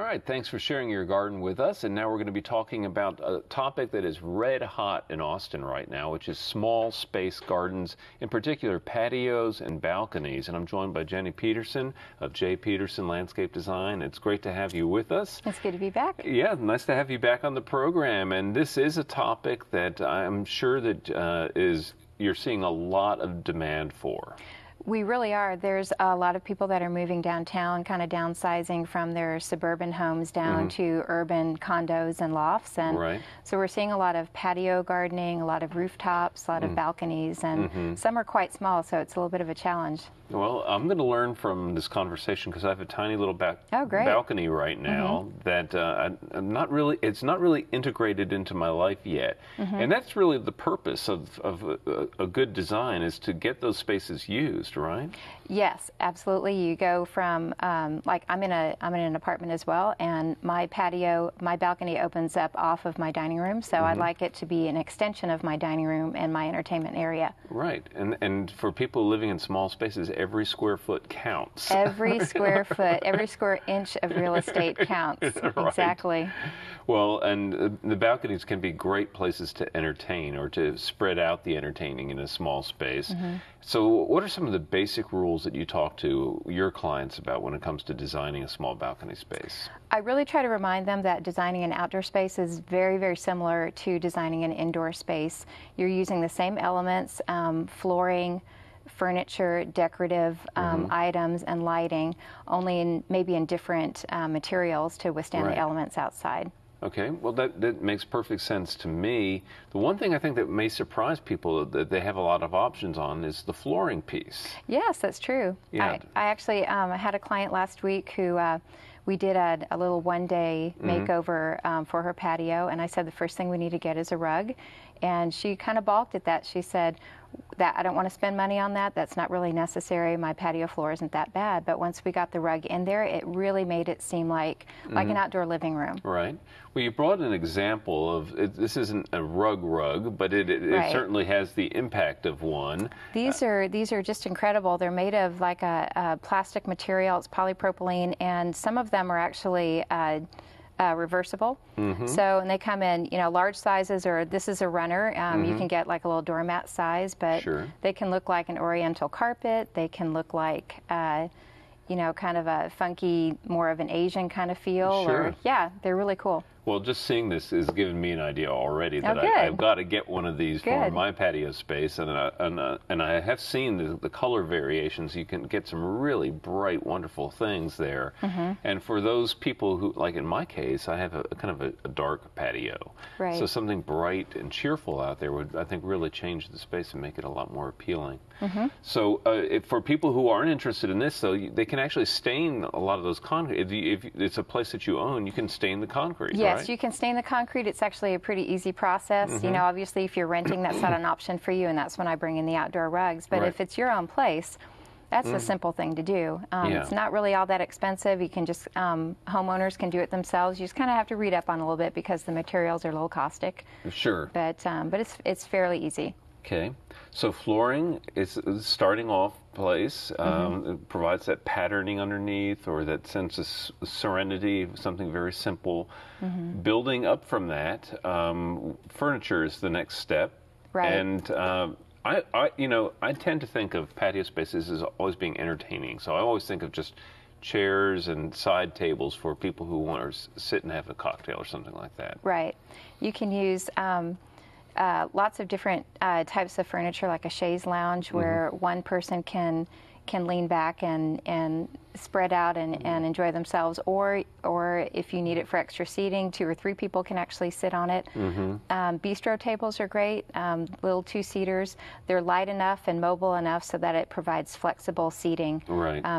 right, thanks for sharing your garden with us. And now we're going to be talking about a topic that is red hot in Austin right now, which is small space gardens, in particular patios and balconies. And I'm joined by Jenny Peterson of J. Peterson Landscape Design. It's great to have you with us. It's good to be back. Yeah, nice to have you back on the program. And this is a topic that I'm sure that you're seeing a lot of demand for. We really are. There's a lot of people that are moving downtown, kind of downsizing from their suburban homes down to urban condos and lofts. And so we're seeing a lot of patio gardening, a lot of rooftops, a lot of balconies, and some are quite small, so it's a little bit of a challenge. Well, I'm going to learn from this conversation because I have a tiny little balcony right now that it's not really integrated into my life yet. And that's really the purpose of a good design, is to get those spaces used, right? Yes, absolutely. You go from like I'm in an apartment as well, and my balcony opens up off of my dining room, so I'd like it to be an extension of my dining room and my entertainment area. Right, and for people living in small spaces, every square foot counts. Every square foot, every square inch of real estate counts. Right. Exactly. Well, and the balconies can be great places to entertain or to spread out the entertaining in a small space. So what are some of the basic rules that you talk to your clients about when it comes to designing a small balcony space? I really try to remind them that designing an outdoor space is very, very similar to designing an indoor space. You're using the same elements, flooring, furniture, decorative items, and lighting, only maybe in different materials to withstand the elements outside. Okay, well that makes perfect sense to me. The one thing I think that may surprise people that they have a lot of options on is the flooring piece. Yes, that's true. Yeah. I actually had a client last week who we did a little one-day makeover for her patio, and I said the first thing we need to get is a rug. And she kind of balked at that. She said, "That I don't want to spend money on that. That's not really necessary. My patio floor isn't that bad." But once we got the rug in there, it really made it seem like an outdoor living room. Right. Well, you brought an example of this isn't a rug, but it certainly has the impact of one. These are just incredible. They're made of like a plastic material. It's polypropylene, and some of them are actually reversible. So, and they come in, large sizes, or this is a runner. You can get like a little doormat size, but they can look like an oriental carpet. They can look like, kind of a funky, more of an Asian kind of feel. Or, yeah, they're really cool. Well, just seeing this is giving me an idea already that I've got to get one of these for my patio space, and I have seen the color variations. You can get some really bright, wonderful things there. And for those people who, like in my case, I have a kind of a dark patio, so something bright and cheerful out there would, I think, really change the space and make it a lot more appealing. So for people who aren't interested in this, though, they can actually stain a lot of those concrete. If it's a place that you own, you can stain the concrete. Yes, you can stain the concrete. It's actually a pretty easy process. Obviously, if you're renting, that's not an option for you, and that's when I bring in the outdoor rugs. But if it's your own place, that's a simple thing to do. It's not really all that expensive. You can just, homeowners can do it themselves. You just kind of have to read up on it a little bit because the materials are a little caustic. Sure. But it's fairly easy. Okay, so flooring is starting off place. It provides that patterning underneath, or that sense of serenity, something very simple. Building up from that, furniture is the next step. Right. And I tend to think of patio spaces as always being entertaining. So I always think of just chairs and side tables for people who want to sit and have a cocktail or something like that. Right. You can use lots of different types of furniture, like a chaise lounge, where one person can lean back and spread out and enjoy themselves, or if you need it for extra seating, 2 or 3 people can actually sit on it. Bistro tables are great, little 2-seaters. They're light enough and mobile enough so that it provides flexible seating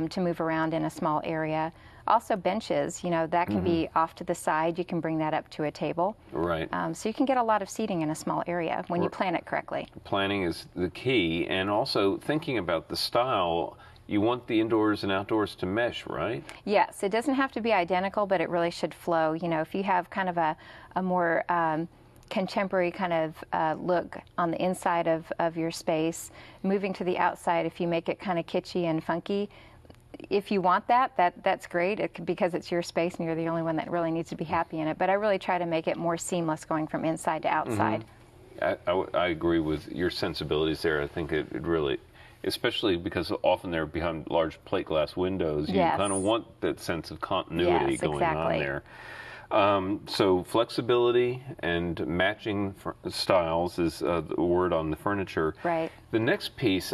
to move around in a small area. Also benches, that can be off to the side. You can bring that up to a table. Right. So you can get a lot of seating in a small area when you plan it correctly. Planning is the key, and also thinking about the style. You want the indoors and outdoors to mesh, right? Yes, it doesn't have to be identical, but it really should flow. If you have kind of a more contemporary kind of look on the inside of your space, moving to the outside, if you make it kind of kitschy and funky, if you want that's great because it's your space and you're the only one that really needs to be happy in it. But I really try to make it more seamless going from inside to outside. I agree with your sensibilities there. I think it really, especially because often they're behind large plate glass windows, you kind of want that sense of continuity going on there. So flexibility and matching styles is the word on the furniture. Right. The next piece,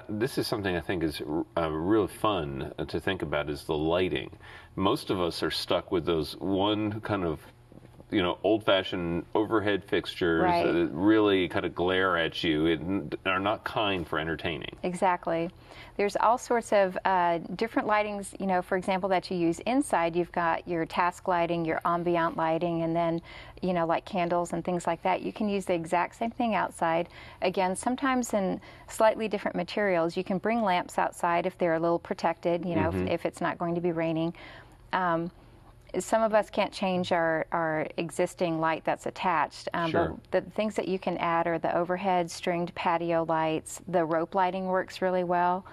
this is something I think is really fun to think about, is the lighting. Most of us are stuck with those one kind of old-fashioned overhead fixtures that really kind of glare at you and are not kind for entertaining. Exactly. There's all sorts of different lightings, for example, that you use inside. You've got your task lighting, your ambient lighting, and then, like candles and things like that. You can use the exact same thing outside. Again, sometimes in slightly different materials. You can bring lamps outside if they're a little protected, if it's not going to be raining. Some of us can't change our existing light that's attached, Sure. but the things that you can add are the overhead stringed patio lights. The rope lighting works really well.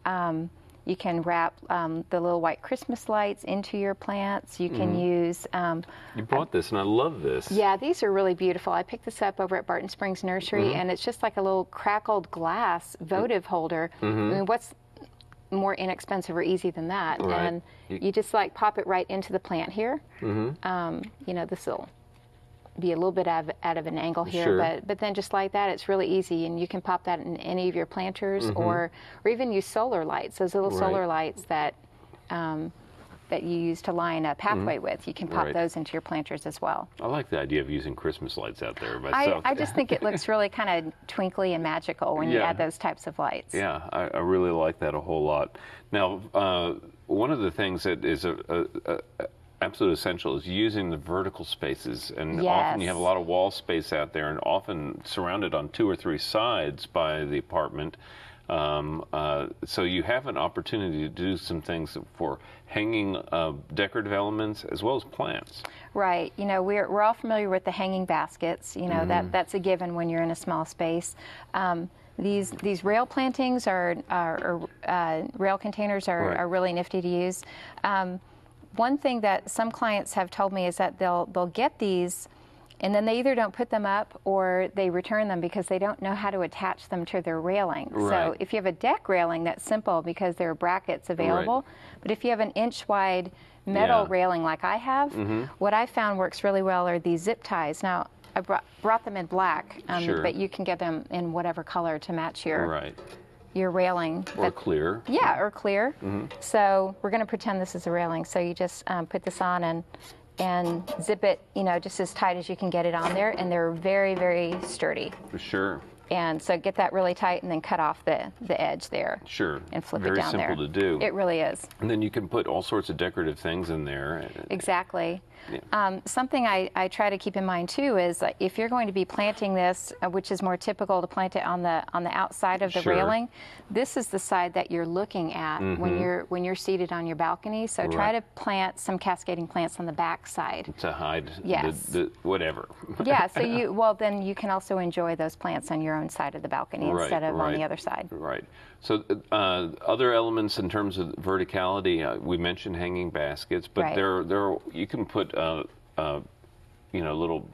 You can wrap the little white Christmas lights into your plants. You can use... you brought this, and I love this. Yeah, these are really beautiful. I picked this up over at Barton Springs Nursery, and it's just like a little crackled glass votive holder. I mean, what's more inexpensive or easy than that? Right. And you just like pop it right into the plant here. This will be a little bit out of an angle here, Sure. but then just like that, it's really easy, and you can pop that in any of your planters, or even use solar lights. Those little solar lights that that you use to line a pathway with. You can pop those into your planters as well. I like the idea of using Christmas lights out there myself. I just think it looks really kind of twinkly and magical when you add those types of lights. Yeah, I really like that a whole lot. Now, one of the things that is a absolute essential is using the vertical spaces, and often you have a lot of wall space out there, and often surrounded on 2 or 3 sides by the apartment. So you have an opportunity to do some things for hanging decorative elements as well as plants. Right. We're all familiar with the hanging baskets. That's a given when you're in a small space. These rail plantings or rail containers are really nifty to use. One thing that some clients have told me is that they'll get these, and then they either don't put them up or they return them because they don't know how to attach them to their railing. Right. So if you have a deck railing, that's simple because there are brackets available. But if you have an inch-wide metal railing like I have, what I found works really well are these zip ties. Now, I brought them in black, but you can get them in whatever color to match your railing. Or clear. Yeah, or clear. So we're going to pretend this is a railing. So you just put this on and zip it, just as tight as you can get it on there, and they're very, very sturdy. For sure. And so get that really tight and then cut off the edge there. Sure. And flip it down there. Very simple to do. It really is. And then you can put all sorts of decorative things in there. Exactly. Yeah. Something I try to keep in mind too is if you're going to be planting this, which is more typical to plant it on the outside of the railing, this is the side that you're looking at when you're seated on your balcony. So try to plant some cascading plants on the back side to hide the whatever. Yeah. So then you can also enjoy those plants on your own side of the balcony instead of on the other side. Right. So other elements in terms of verticality, we mentioned hanging baskets, but there you can put little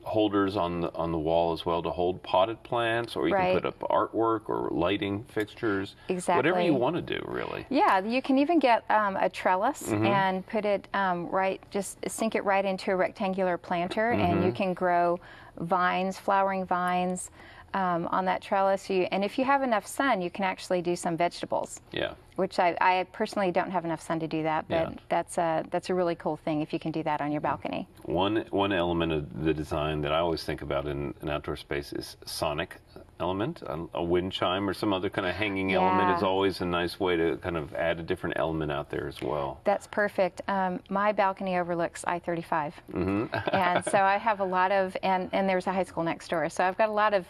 holders on the wall as well to hold potted plants, or you can put up artwork or lighting fixtures. Exactly. Whatever you want to do, really. Yeah, you can even get a trellis and put it just sink it right into a rectangular planter, and you can grow vines, flowering vines, on that trellis. And if you have enough sun, you can actually do some vegetables. Yeah. Which I personally don't have enough sun to do that, but that's a really cool thing if you can do that on your balcony. One element of the design that I always think about in an outdoor space is sonic element. A wind chime or some other kind of hanging element is always a nice way to kind of add a different element out there as well. That's perfect. My balcony overlooks I-35, and so I have a lot of, and there's a high school next door, so I've got a lot of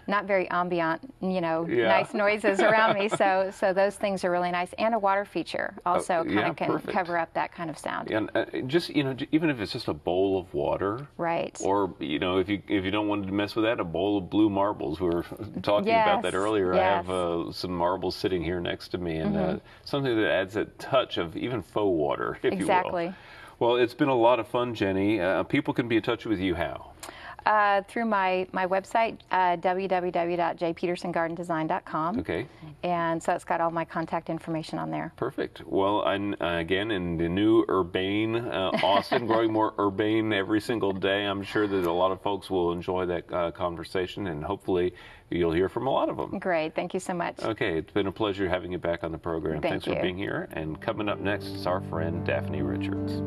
not very ambient, nice noises around me. So those things are really nice, and a water feature also can cover up that kind of sound. Yeah, and just even if it's just a bowl of water, right? Or if you don't want to mess with that, a bowl of blue marbles We were talking about that earlier. Yes. I have some marbles sitting here next to me, and something that adds a touch of even faux water, if you will. Well, it's been a lot of fun, Jenny. People can be in touch with you how? Through my website, www.jpetersongardendesign.com. Okay. And so it's got all my contact information on there. Perfect. Well, again, in the new urbane Austin, growing more urbane every single day, I'm sure that a lot of folks will enjoy that conversation, and hopefully you'll hear from a lot of them. Great. Thank you so much. Okay. It's been a pleasure having you back on the program. Thanks for being here. And coming up next is our friend Daphne Richards.